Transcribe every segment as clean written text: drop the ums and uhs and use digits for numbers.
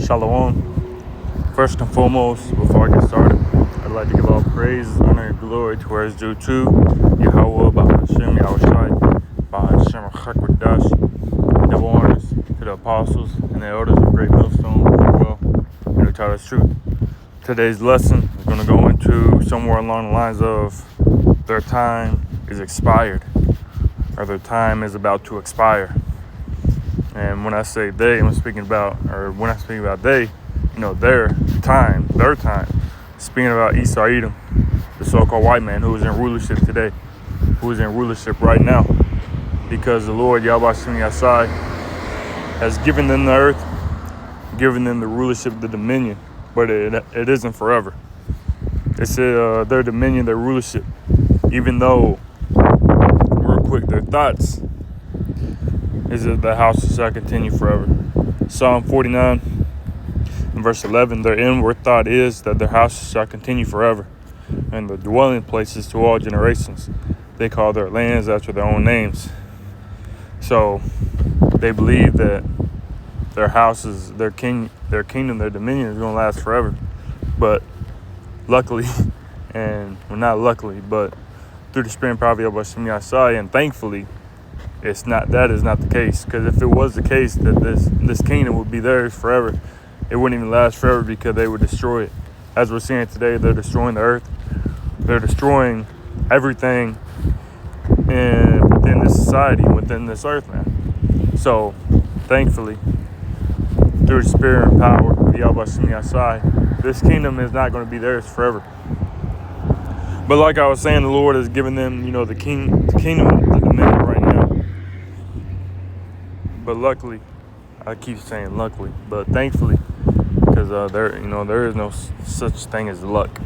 Shalom. First and foremost, before I get started, I'd like to give all praise, honor, and glory to where it's due to Yahweh, Bahashem, Yahushai, Bahashem, Chakwadash. Double honors to the apostles and the elders of Great Millstone, well, and who taught us truth. Today's lesson is going to go into somewhere along the lines of their time is expired, or their time is about to expire. And when I say they, when I speak about they, their time. Speaking about Esau Edom, the so-called white man who is in rulership today, who is in rulership right now, because the Lord Yahweh Yasai has given them the earth, given them the rulership, the dominion, but it isn't forever. It's their dominion, their rulership, even though, real quick, their thoughts is that the house shall continue forever. Psalm 49 and verse 11, their inward thought is that their house shall continue forever, and the dwelling places to all generations. They call their lands after their own names. So they believe that their houses, their kingdom, their dominion is going to last forever. But luckily, not luckily, but through the spirit and power of Yahweh and thankfully, that is not the case. Because if it was the case that this kingdom would be theirs forever, it wouldn't even last forever because they would destroy it. As we're seeing today, they're destroying the earth. They're destroying everything within this society, within this earth, man. So, thankfully, through the spirit and power of Yahweh, this kingdom is not going to be theirs forever. But like I was saying, the Lord has given them, the kingdom, the dominion right now. But luckily, I keep saying luckily, but thankfully, because there is no such thing as luck.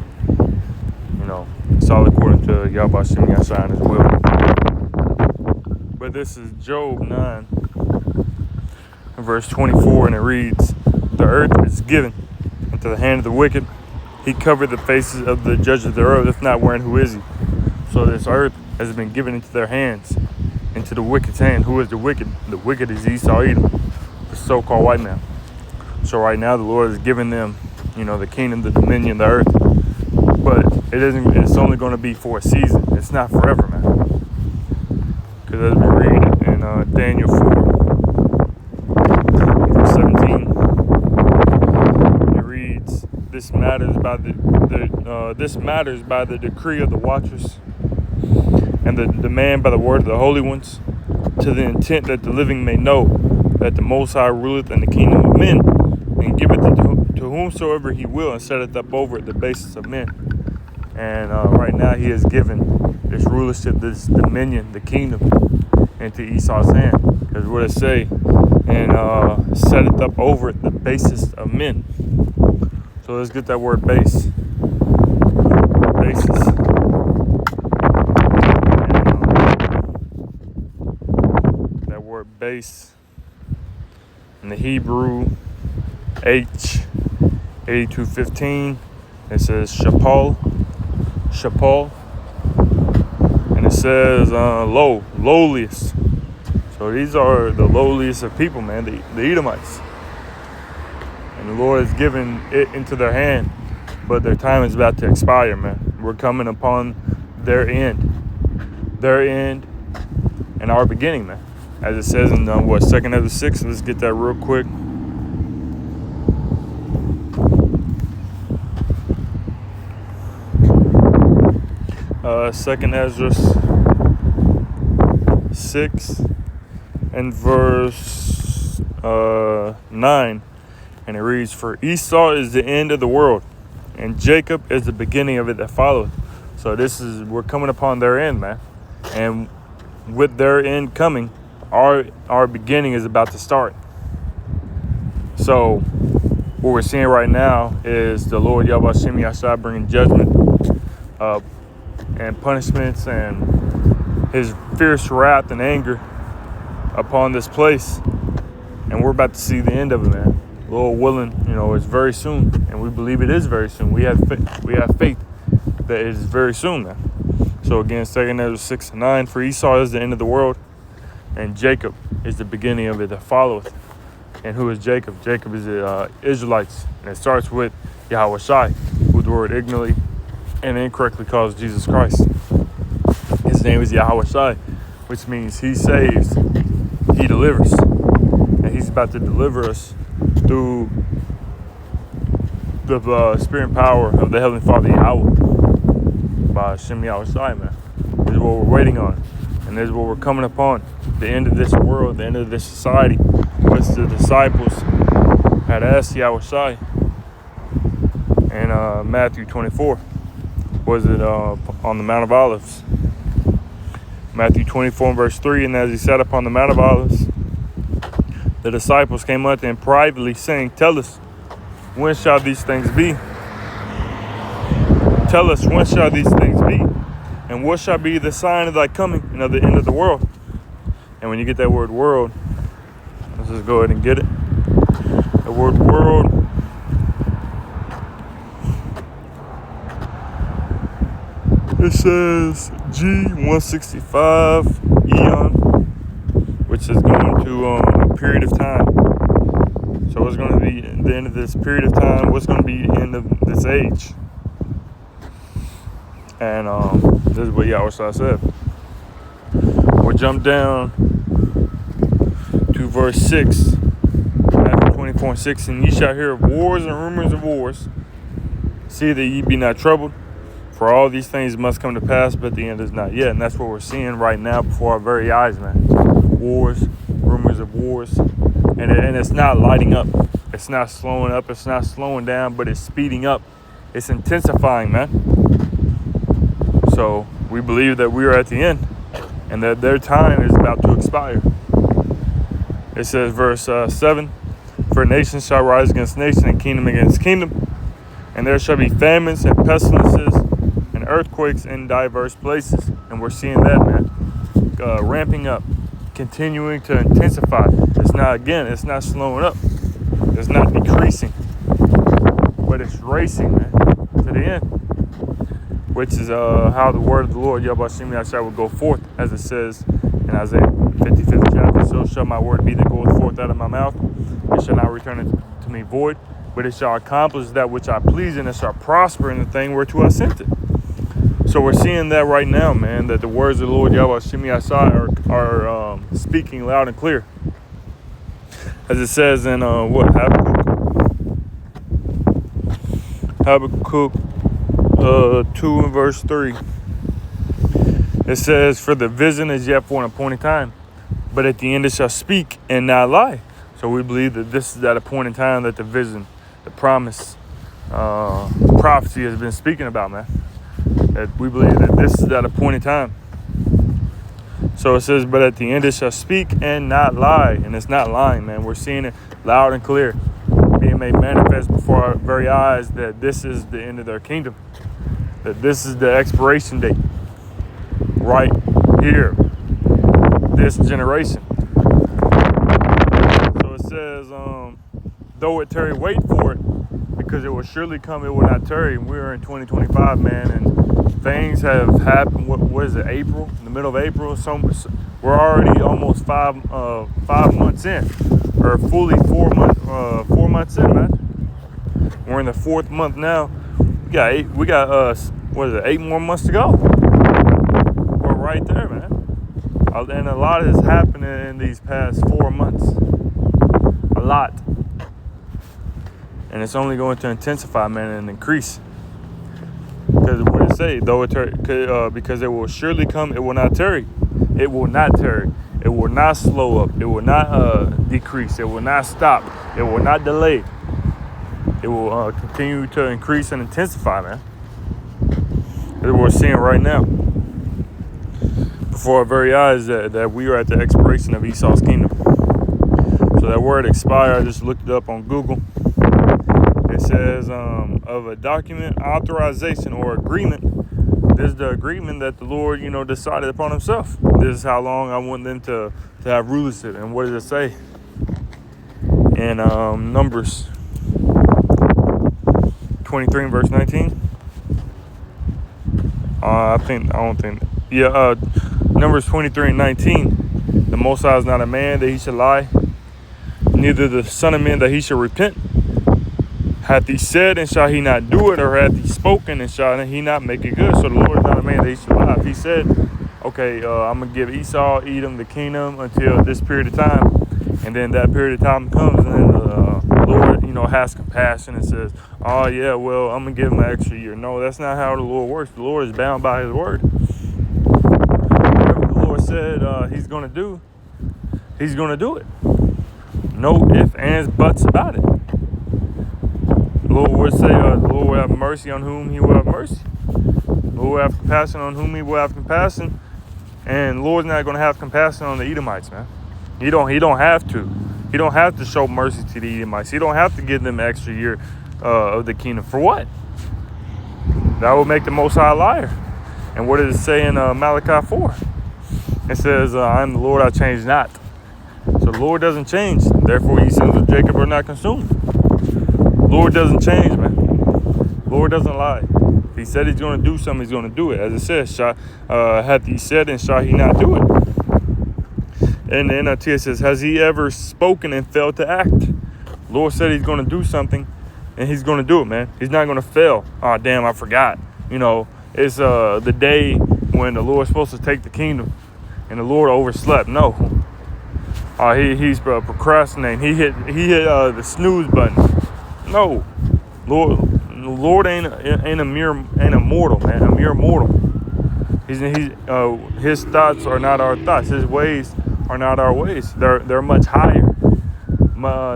It's all according to Yahweh and His will. But this is Job 9, verse 24, and it reads, "The earth is given into the hand of the wicked. He covered the faces of the judges thereof, if not wherein who is he?" So this earth has been given into their hands, into the wicked's hand. Who is the wicked? The wicked is Esau Edom, the so-called white man. So right now the Lord has given them, the kingdom, the dominion, the earth. But it's only going to be for a season. It's not forever, man. Because as we read in Daniel 4, verse 17, it reads, This matters by the decree of the watchers, and the demand by the word of the holy ones, to the intent that the living may know that the Most High ruleth in the kingdom of men, and giveth it to whomsoever he will, and setteth up over it the basis of men. And right now he has given this rulership, this dominion, the kingdom, into Esau's hand. Because what it say, and setteth up over it the basis of men. So let's get that word base. Basis. That word base in the Hebrew, H8215, it says shapal, and it says lowliest. So these are the lowliest of people, man, the Edomites. And the Lord has given it into their hand, but their time is about to expire, man. We're coming upon their end, and our beginning, man. As it says in 2nd Ezra 6. Let's get that real quick. Second Ezra 6 and verse 9. And it reads, "For Esau is the end of the world, and Jacob is the beginning of it that followeth." So we're coming upon their end, man. And with their end coming, our beginning is about to start. So what we're seeing right now is the Lord Yahweh Shem Yashai bringing judgment and punishments and his fierce wrath and anger upon this place. And we're about to see the end of it, man. Lord willing, it's very soon, and we believe it is very soon. We have faith that it is very soon, man. So again, 2nd Ezra 6 and 9, "For Esau is the end of the world, and Jacob is the beginning of it that followeth." And who is Jacob? Jacob is the Israelites. And it starts with Yahweh Shai, who the word ignorantly and incorrectly calls Jesus Christ. His name is Yahweh Shai, which means he saves, he delivers. And he's about to deliver us through the spirit and power of the Heavenly Father Yahweh by Hashem Yahweh Shai, man. This is what we're waiting on. And this is what we're coming upon. The end of this world, the end of this society. Which the disciples had asked Yahweh Shai in Matthew 24. Was it on the Mount of Olives? Matthew 24 and verse 3. And as he sat upon the Mount of Olives, the disciples came unto him privately, saying, Tell us, when shall these things be? Tell us, when shall these things be? And what shall be the sign of thy coming and of the end of the world? And when you get that word world, let's just go ahead and get it. The word world it says G165 eon, which is going to a period of time. So it's going to be the end of this period of time. What's going to be the end of this age? And this is what Yahweh said. We'll jump down to verse 6. Matthew 24 and 6. And ye shall hear of wars and rumors of wars. See that ye be not troubled. For all these things must come to pass, but the end is not yet. And that's what we're seeing right now before our very eyes, man. Wars, rumors of wars. And it's not lighting up. It's not slowing up. It's not slowing down, but it's speeding up. It's intensifying, man. So we believe that we are at the end and that their time is about to expire. It says, verse 7, For nation shall rise against nation and kingdom against kingdom. And there shall be famines and pestilences and earthquakes in diverse places. And we're seeing that, man, ramping up, continuing to intensify. It's not slowing up. It's not decreasing, but it's racing, man, to the end, which is how the word of the Lord, Yahweh will go forth, as it says in Isaiah 55th chapter. So shall my word be that goeth forth out of my mouth. It shall not return to me void, but it shall accomplish that which I please, and it shall prosper in the thing whereto I sent it. So we're seeing that right now, man, that the words of the Lord Yahweh are speaking loud and clear. As it says in Habakkuk 2 and verse 3. It says, For the vision is yet for an appointed time, but at the end it shall speak and not lie. So we believe that this is that appointed time that the vision, the promise, prophecy has been speaking about, man. That we believe that this is that appointed time. So it says, but at the end it shall speak and not lie. And it's not lying, man. We're seeing it loud and clear, being made manifest before our very eyes, that this is the end of their kingdom. That this is the expiration date. Right here. This generation. So it says, though it tarry, wait for it, because it will surely come, it will not tarry. And we're in 2025, man, and things have happened. What is it, April? In the middle of April? We're already almost 5 months in, or fully 4 months in, man. We're in the 4th month now. We got 8 more months to go. We're right there, man. And a lot has happened in these past 4 months. A lot. And it's only going to intensify, man, and increase. Because what it say, because it will surely come, it will not tarry. It will not tarry. It will not slow up. It will not decrease. It will not stop. It will not delay. It will continue to increase and intensify, man. That's what we're seeing right now. Before our very eyes, that we are at the expiration of Esau's kingdom. So that word expire, I just looked it up on Google. It says of a document, authorization, or agreement. This is the agreement that the Lord, decided upon himself. This is how long I want them to have rulership. And what does it say? In Numbers 23 and verse 19. Numbers 23 and 19. The Most High is not a man that he should lie, neither the Son of Man that he should repent. Hath he said, and shall he not do it? Or hath he spoken, and shall he not make it good? So the Lord is not a man that he should lie. If he said, okay, I'm going to give Esau, Edom, the kingdom until this period of time, and then that period of time comes, and then the Lord, has compassion and says, oh, yeah, well, I'm going to give him an extra year. No, that's not how the Lord works. The Lord is bound by his word. Whatever the Lord said he's going to do, he's going to do it. No ifs, ands, buts about it. The Lord would say, the Lord will have mercy on whom he will have mercy. The Lord will have compassion on whom he will have compassion. And the Lord's not going to have compassion on the Edomites, man. He don't have to. He don't have to show mercy to the Edomites. He don't have to give them an extra year of the kingdom. For what? That would make the Most High a liar. And what does it say in Malachi 4? It says, I am the Lord, I change not. So the Lord doesn't change. Therefore, ye sons of Jacob are not consumed. Lord doesn't change, man. Lord doesn't lie. If he said he's going to do something, he's going to do it. As it says, hath he said, and shall he not do it? And the NLT says, has he ever spoken and failed to act? Lord said he's going to do something, and he's going to do it, man. He's not going to fail. Oh, damn, I forgot. It's the day when the Lord's supposed to take the kingdom, and the Lord overslept. No. He's procrastinating. He hit the snooze button. No, Lord ain't a mortal, man. A mere mortal. His thoughts are not our thoughts. His ways are not our ways. They're much higher.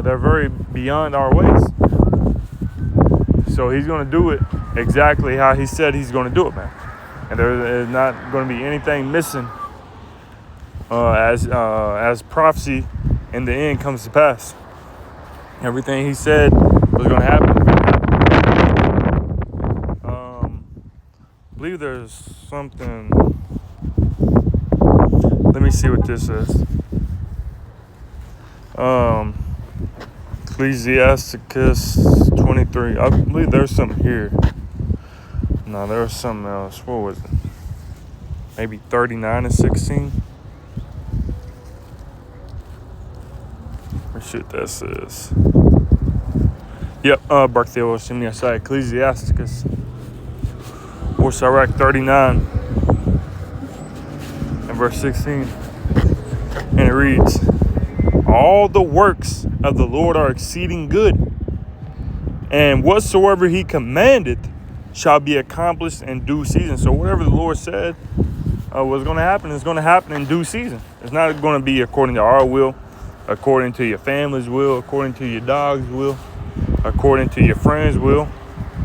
They're very beyond our ways. So he's going to do it exactly how he said he's going to do it, man. And there is not going to be anything missing as prophecy in the end comes to pass. Everything he said was going to happen. I believe there's something. Let me see what this is. Ecclesiasticus 23. I believe there's something here. No, there was something else. What was it? Maybe 39 and 16. What shit that says? Yep, Barthel Shimni Asai, Ecclesiasticus. Or Sirach 39 and verse 16. And it reads, all the works of the Lord are exceeding good, and whatsoever he commandeth shall be accomplished in due season. So whatever the Lord said was going to happen is going to happen in due season. It's not going to be according to our will, according to your family's will, according to your dog's will, according to your friend's will,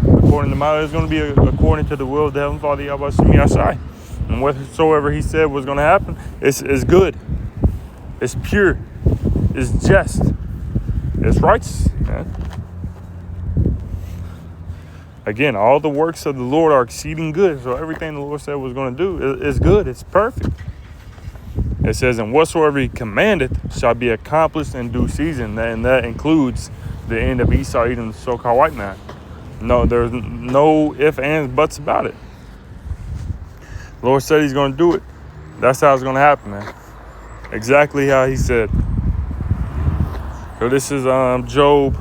according to mine. It's going to be according to the will of the Heavenly Father, Yahweh Shemi Ashai. And whatsoever he said was going to happen is good. It's pure. It's just. It's righteous, man. Again, all the works of the Lord are exceeding good. So everything the Lord said was going to do is good. It's perfect. It says, and whatsoever he commandeth shall be accomplished in due season. And that includes the end of Esau, Edom, the so-called white man. No, there's no ifs, ands, buts about it. The Lord said he's going to do it. That's how it's going to happen, man. Exactly how he said. So this is Job.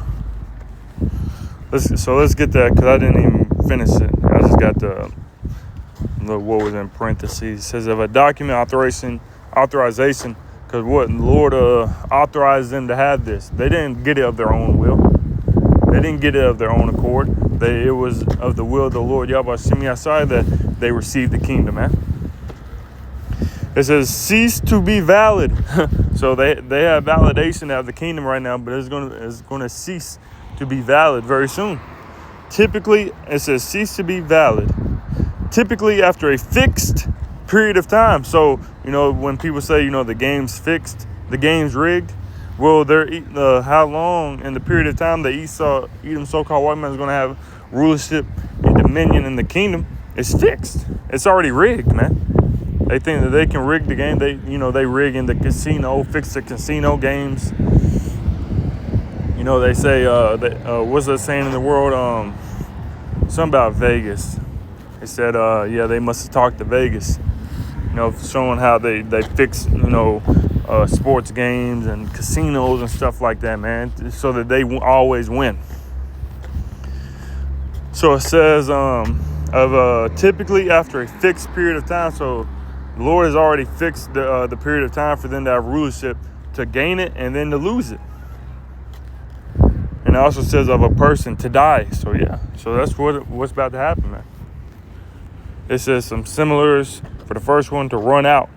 Let's get that, because I didn't even finish it. I just got the what was in parentheses. It says of a document authorization, because what the Lord authorized them to have this. They didn't get it of their own will. They didn't get it of their own accord. It was of the will of the Lord Yahweh Shemi Asai that they received the kingdom, man. It says cease to be valid. So they have validation of the kingdom right now, but it's going to cease to be valid very soon. Typically, it says cease to be valid. Typically after a fixed period of time. So, when people say, the game's fixed, the game's rigged, well, how long in the period of time that Edom, so-called white man, is going to have rulership and dominion in the kingdom is fixed. It's already rigged, man. They think that they can rig the game. They rig in the casino, fix the casino games. They say, what's that saying in the world? Something about Vegas. They said, they must have talked to Vegas. Showing how they fix, sports games and casinos and stuff like that, man, so that they always win. So it says typically after a fixed period of time. So the Lord has already fixed the period of time for them to have rulership, to gain it and then to lose it. And it also says of a person to die. So yeah, so that's what's about to happen, man. It says some similars for the first one: to run out,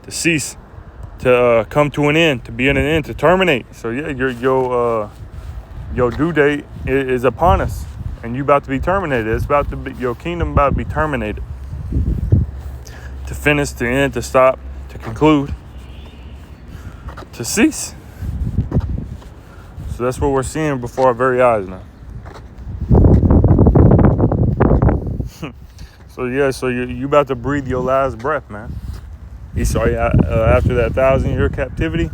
to cease, to come to an end, to be in an end, to terminate. So yeah, your due date is upon us, and you about to be terminated. It's about to be, your kingdom about to be terminated. To finish, to end, to stop, to conclude, to cease. So that's what we're seeing before our very eyes now. So yeah, so you about to breathe your last breath, man. After that 1,000-year captivity,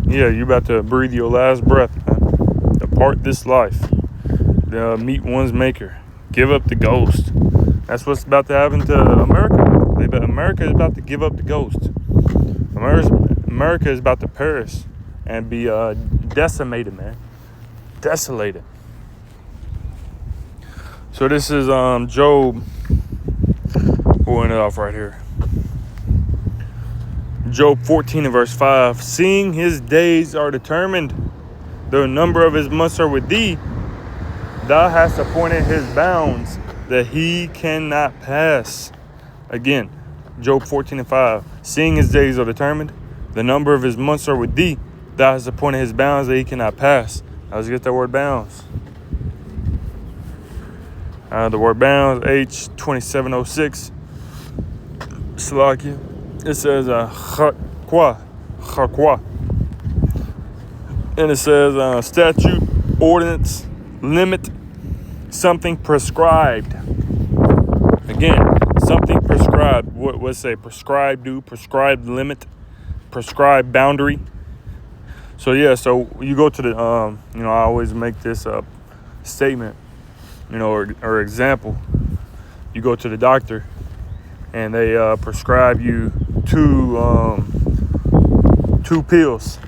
yeah, you about to breathe your last breath, man. Depart this life. Meet one's maker. Give up the ghost. That's what's about to happen to America. America is about to give up the ghost. America is about to perish and be decimated, man. Desolated. So this is Job. We'll end it off right here. Job 14 and verse 5. Seeing his days are determined, the number of his months are with thee. Thou hast appointed his bounds, that he cannot pass. Again, Job 14 and 5. Seeing his days are determined, the number of his months are with thee. Thou hast appointed his bounds, that he cannot pass. Now let's get that word bounds. The word bounds, H2706. Slovakia. It says chakwa. And it says statute, ordinance, limit, something prescribed. Again, something prescribed. What's say? Prescribed do, prescribed limit, prescribed boundary. So yeah, so you go to the I always make this statement, or example. You go to the doctor and they prescribe you two pills.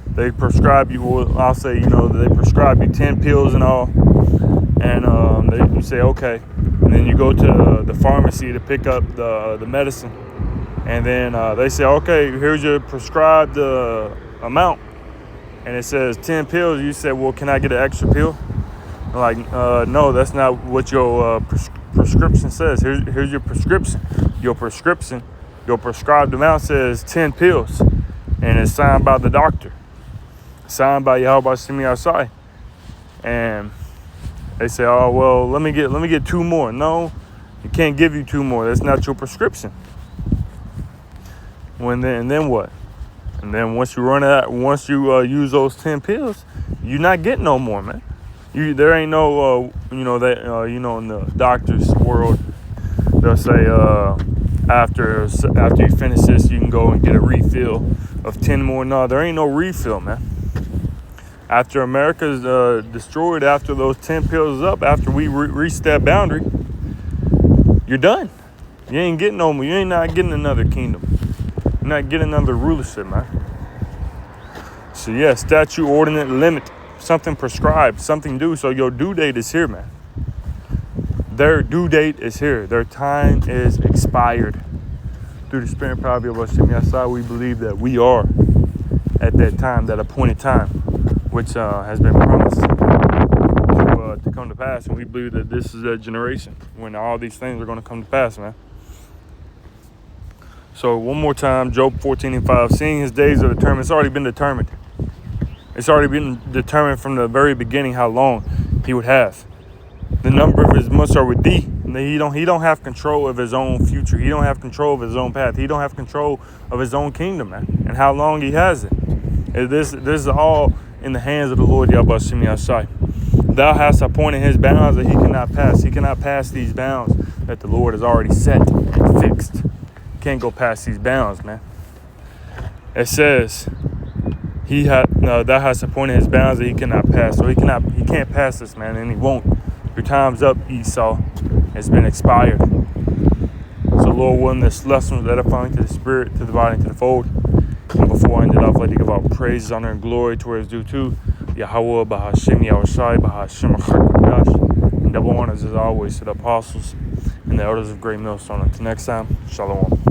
They prescribe you, I'll say, they prescribe you 10 pills and all. And you say, okay. And then you go to the pharmacy to pick up the medicine. And then they say, okay, here's your prescribed amount. And it says 10 pills. You say, well, can I get an extra pill? I'm like, no, that's not what your prescription says. Here's your prescription. Your prescribed amount says 10 pills. And it's signed by the doctor. Signed by Yahweh Shemi outside. And they say, oh, well, let me get 2 more. No, you can't give you 2 more. That's not your prescription. And then what? And then once you use those 10 pills, you're not getting no more, man. There ain't no, in the doctor's world, they'll say, after you finish this, you can go and get a refill of 10 more. No, there ain't no refill, man. After America's destroyed, after those 10 pills is up, after we reach that boundary, you're done. You ain't getting no more. You ain't not getting another kingdom. You're not getting another rulership, man. So yeah, statute, ordinance, limit, something prescribed, something due. So your due date is here, man. Their due date is here. Their time is expired. Through the spirit and power of Shemi Asai, we believe that we are at that time, that appointed time, which has been promised to come to pass. And we believe that this is that generation when all these things are going to come to pass, man. So one more time, Job 14 and 5. Seeing his days are determined. It's already been determined. It's already been determined from the very beginning how long he would have. The number of his months are with thee. He don't have control of his own future. He don't have control of his own path. He don't have control of his own kingdom, man. And how long he has it. This is all in the hands of the Lord Yahweh Shemi Asai. Thou hast appointed his bounds that he cannot pass. He cannot pass these bounds that the Lord has already set and fixed. Can't go past these bounds, man. It says thou hast appointed his bounds that he cannot pass. So he can't pass this, man, and he won't. Your time's up, Esau. It's been expired. So Lord willing, this lesson was edifying to the spirit, to the body, and to the fold. And before I end it off, I'd like to give out praise, honor, and glory to where it's due to Yahweh, Bahashim, Yahushai, Bahashim, Chakadash, and double honors as always to the apostles and the elders of Great Millstone. Until next time, Shalom.